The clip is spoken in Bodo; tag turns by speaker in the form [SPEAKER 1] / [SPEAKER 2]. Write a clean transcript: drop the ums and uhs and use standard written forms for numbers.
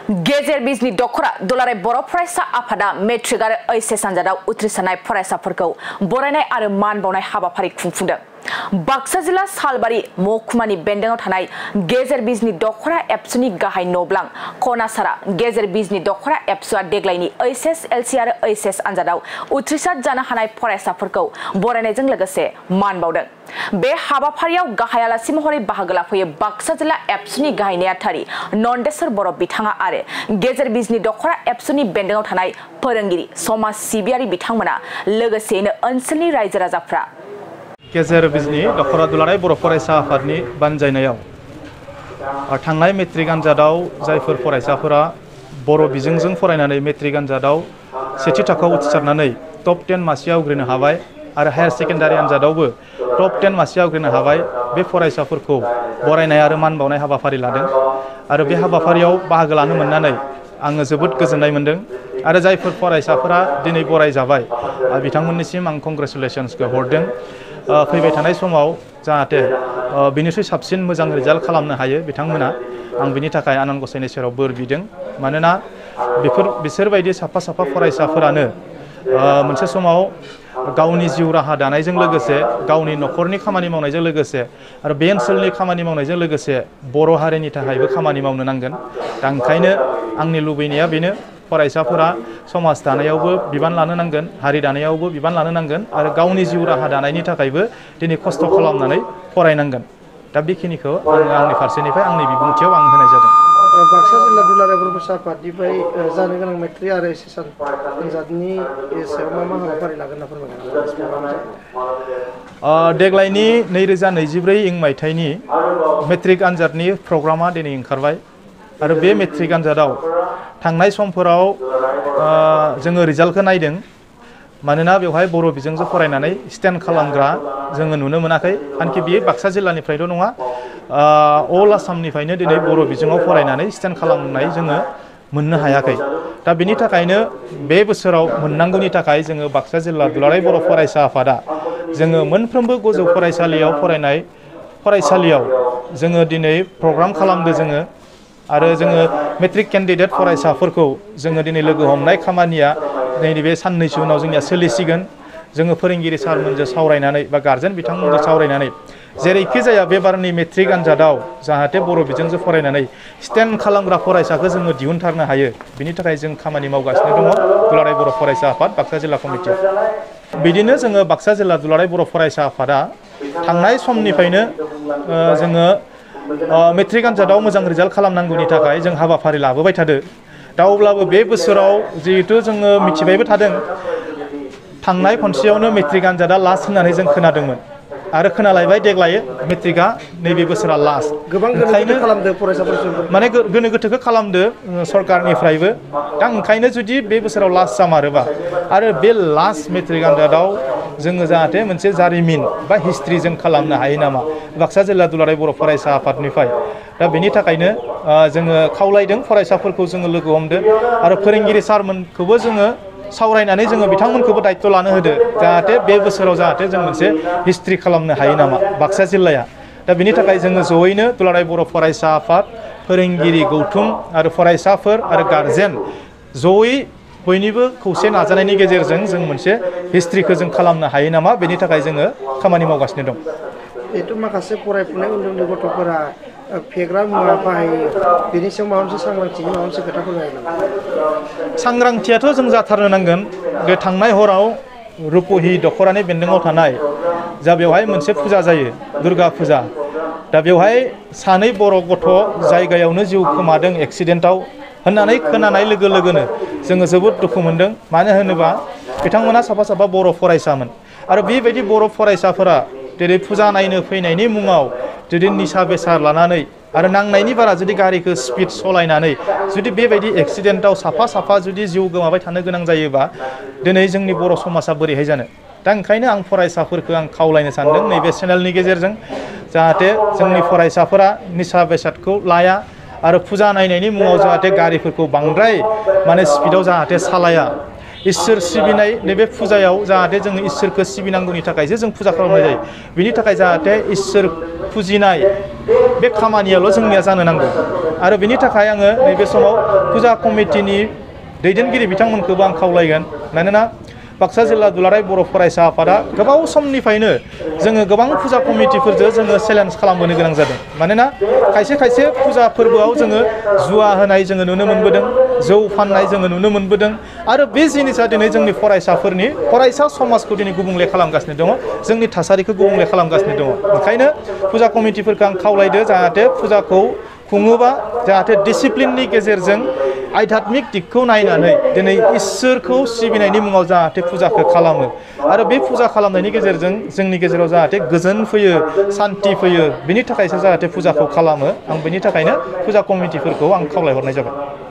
[SPEAKER 1] गेजेर बिजनि दख'रा दुलाराय बर' फरायसा आफादा मेट्रिक आरो H.S आनज दआव उथ्रिसारनाय फरायसाफोरखौ बरायनाय आरो मान बावनाय हाबाफारि खुंफुंदों। बाक्सा जिल्ला सालबारि महकुमानि बेन्दोंआव थानाय गेजेर बिजनि दख'रा एबसुनि गाहाय नब्लां खनासारा गेजेर बिजनि दख'रा एबसुआ देग्लायनि H.S आरो H.S आनज दआव उथ्रिसार जानो हानाय फरायसाफोरखौ बरायनायजों लोगोसे मान बावदों। बे हाबाफारियाव गाहाय आलासि महरै बाहागो लाफैयो बाक्सा जिल्ला एबसुनि गाहाय नेहाथारि नन्देस्वर बर' बिथाङा आरो गेजेर बिजनि दख'रा एबसुनि बेन्दोंआव थानाय फोरोंगिरि समाज सिबियारि बिथांमोना लोगोसेयैनो ओनसोलनि रायजो राजाफ्रा
[SPEAKER 2] गेजेर बिजनि दख'रा दुलाराय बर' फरायसा आफादनि बानजायनायाव थांनाय मेट्रिक आनजादाव जायफोर फरायसाफोरा बर' बिजोंजों फरायनानै मेट्रिक आनजादाव सेथि थाखोआव उथ्रिसारनानै टप 10 मासियाव आवग्रिनो हाबाय आरो हायार सेकेन्डारि आनजादावबो टप 10 मासियाव आवग्रिनो हाबाय बे फरायसाफोरखौ बरायनाय आरो मान बावनाय हाबाफारि लादों आरो बे हाबाफारियाव बाहागो लानो मोननानै आङो जोबोद गोजोननाय मोनदों आरो जायफोर फरायसाफोरा दिनै बराय जाबाय बिथांमोननिसिम आं कंग्रेचुलेशन्सखौ हरदों। फैबाय थानाय समाव जाहाथे बिनिख्रुइ साबसिन मोजां रिजाल्ट खालामनो हायो बिथांमोना आं बिनि थाखाय आनान गसाइनि सेराव बोर बिदों। मानोना बिसोरबायदि साफा साफा फरायसाफोरानो मोनसे समाव गावनि जिउ राहा दानायजों लोगोसे गावनि न'खरनि खामानि मावनायजों लोगोसे आरो बे ओनसोलनि खामानि मावनायजों लोगोसे बर' हारिनि थाखायबो खामानि मावनो नांगोन। दा ओंखायनो आंनि लुबैनाया बेनो फरायसाफोरा समाज दानायावबो बिबान लानो नांगोन, हारि दानायावबो बिबान लानो नांगोन आरो गावनि जिउ राहा दानायनि थाखायबो दिनै खस्थ' खालामनानै फरायनांगोन। दा बेखिनिखौ आङो आंनि फारसेनिफ्राय आंनि बिबुंथियाव आं होनाय जादों।
[SPEAKER 3] बाक्सा जिल्ला दुलाराय बर' फरायसा आफादनिफ्राय जानो गोनां मेट्रिक आरो H.S आनजादनि सायाव मा हाबाफारि लागोन होनना फोरमायगोन?
[SPEAKER 2] देग्लायनि 2024 मायथाइनि मेट्रिक आनजादनि प्रग्रामा दिनै ओंखारबाय आरो बे मेट्रिक आनजादाव थांनाय समफोराव जोङो रिजाल्टखौ नायदों। मानोना बेवहाय बर' बिजोंजों फरायनानै स्टेन्ड खालामग्रा जोङो नुनो मोनाखै। आनखि बियो बाक्सा जिल्लानिफ्रायल' नङा, अल आसामनिफ्रायनो दिनै बर' बिजोङाव फरायनानै स्टेन्ड खालामनाय जोङो मोननो हायाखै। दा बेनि थाखायनो बे बोसोराव मोननांगौनि थाखाय जोङो बाक्सा जिल्ला दुलाराय बर' फरायसा आफादा जोङो मोनफ्रोमबो गोजौ फरायसालियाव फरायनाय फरायसालियाव जोङो दिनै प्रग्राम खालामदो जोङो आरो जोङो मेट्रिक केन्डिडेट फरायसाफोरखौ जोङो दिनै लोगो हमनाय खामानिया नैबे साननैसो उनाव जोंनिया सोलिसिगोन। जोङो फोरोंगिरि सारमोनजों सावरायनानै बा गार्जेन बिथांमोनजों सावरायनानै जेरैखि जाया बे बारनि मेट्रिक आनजादाव जाहाथे बर' बिजोंजों फरायनानै स्टेन्ड खालामग्रा फरायसाखौ जोङो दिहुनथारनो हायो, बिनि थाखाय जों खामानि मावगासिनो दङ दुलाराय बर' फरायसा आफाद बाक्सा जिल्ला कमिटियाव। बिदिनो जोङो बाक्सा जिल्ला दुलाराय बर' फरायसा आफादा थांनाय समनिफ्रायनो जोङो मेट्रिक आनजादाव मोजां रिजाल्ट खालामनांगौनि थाखाय जों हाबाफारि लाबोबाय थादों। दा अब्लाबो बे बोसोराव जिहेथु जोङो मिथिबायबो थादों थांनाय खनसेयावनो मेट्रिक आनजादा लास्ट होननानै जों खोनादोंमोन आरो खोनालायबाय देग्लाय मेट्रिकआ नैबे बोसोरा लास्ट।
[SPEAKER 3] गोबां गोनो खालामदो फरायसाफोरजों
[SPEAKER 2] माने गोनो गोथोखौ खालामदो सरकारनिफ्रायबो। दा ओंखायनो जुदि बे बोसोराव लास्ट जामारोबा आरो बे लास्ट मेट्रिक आनजादाव जोङो जाहाथे मोनसे जारिमिन बा हिस्ट्रि जों खालामनो हायो नामा बाक्सा जिल्ला दुलाराय बर' फरायसा आफादनिफ्राय। दा बेनि थाखायनो जोङो खावलायदों फरायसाफोरखौ जोङो लोगो हमदो आरो फोरोंगिरि सारमोनखौबो जोङो सावरायनानै जोङो बिथांमोनखौबो दायित्व लानो होदो जाहाथे बे बोसोराव जाहाथे जों मोनसे हिस्ट्रि खालामनो हायो नामा बाक्सा जिल्लाया। दा बेनि थाखाय जोङो जयैनो दुलाराय बर' फरायसा आफाद, फोरोंगिरि गौथुम आरो फरायसाफोर आरो गार्जेन जयै बयनिबो खौसे नाजानायनि गेजेरजों जों मोनसे हिस्ट्रिखौ जों खालामनो हायो नामा बेनि थाखाय जोङो खामानि मावगासिनो दं।
[SPEAKER 3] जिहेथु माखासे फरायफुनाय उन्दै उन्दै गथ'फोरा फेग्रा मुवा बाहायो, बेनि सायाव माबा मोनसे सांग्रांथिनि माबा मोनसे खोथा फोरमायगोन नामा?
[SPEAKER 2] सांग्रांथियाथ' जों जाथारनो नांगोन। बे थांनाय हराव रुपहि दख'रानि बेन्दोंआव थानाय जा बेवहाय मोनसे फुजा जायो दुर्गा फुजा। दा बेवहाय सानै बर' गथ' जायगायावनो जिउ खोमादों एक्सिडेन्टआव होननानै खोनानाय लोगो लोगोनो जोङो जोबोद दुखु मोनदों। मानो होनोबा बिथांमोना साफा साफा बर' फरायसामोन आरो बेबायदि बर' फरायसाफोरा जेरै फुजा नायनो फैनायनि मुङाव जुदि निसा बेसाद लानानै आरो नांनायनि बारा जुदि गारिखौ स्पिड सालायनानै जुदि बेबायदि एक्सिडेन्टआव साफा साफा जुदि जिउ गोमाबाय थानो गोनां जायोबा दिनै जोंनि बर' समाजा बोरैहाय जानो। दा ओंखायनो आं फरायसाफोरखौ आं खावलायनो सानदों नैबे चेनेलनि गेजेरजों जाहाथे जोंनि फरायसाफोरा निसा बेसादखौ लाया आरो फुजा नायनायनि मुङाव जाहाथे गारिफोरखौ बांद्राय माने स्पिडआव जाहाथे सालाया। इसोर सिबिनाय नैबे फुजायाव जाहाथे जोङो इसोरखौ सिबिनांगौनि थाखायसो जों फुजा खालामनाय जायो। बिनि थाखाय जाहाथे इसोर फुजिनाय बे खामानियाल' जोंनिया जानो नांगौ। आरो बिनि थाखाय आङो नैबे समाव फुजा कमिटिनि दैदेनगिरि बिथांमोनखौबो आं खावलायगोन मानोना बाक्सा जिल्ला दुलाराय बर' फरायसा आफादा गोबाव समनिफ्रायनो जोङो गोबां फुजा कमिटिफोरजों जोङो चेलेन्ज खालामबोनो गोनां जादों मानोना खायसे खायसे फुजा फोरबोआव जोङो जुवा होनाय जोङो नुनो मोनबोदों जौ फाननाय जोङो नुनो मोनबोदों आरो बे जिनिसा दिनै जोंनि फरायसा समाजखौ दिनै गुबुंले खालामगासिनो दङ जोंनि थासारिखौ गुबुंले खालामगासिनो दङ ओंखायनो फुजा कमिटिफोरखौ आं खावलायदो जाहाथे फुजाखौ खुङोबा जाहाथे डिसिप्लिननि गेजेरजों आध्यात्मिक दिगखौ नायनानै दिनै इसोरखौ सिबिनायनि मुङाव जाहाथे फुजाखौ खालामो आरो बे फुजा खालामनायनि गेजेरजों जोंनि गेजेराव जाहाथे गोजोन फैयो सान्ति फैयो बिनि थाखायसो जाहाथे फुजाखौ खालामो आं बेनि थाखायनो फुजा कमिटिफोरखौ आं खावलायहरनाय जाबाय।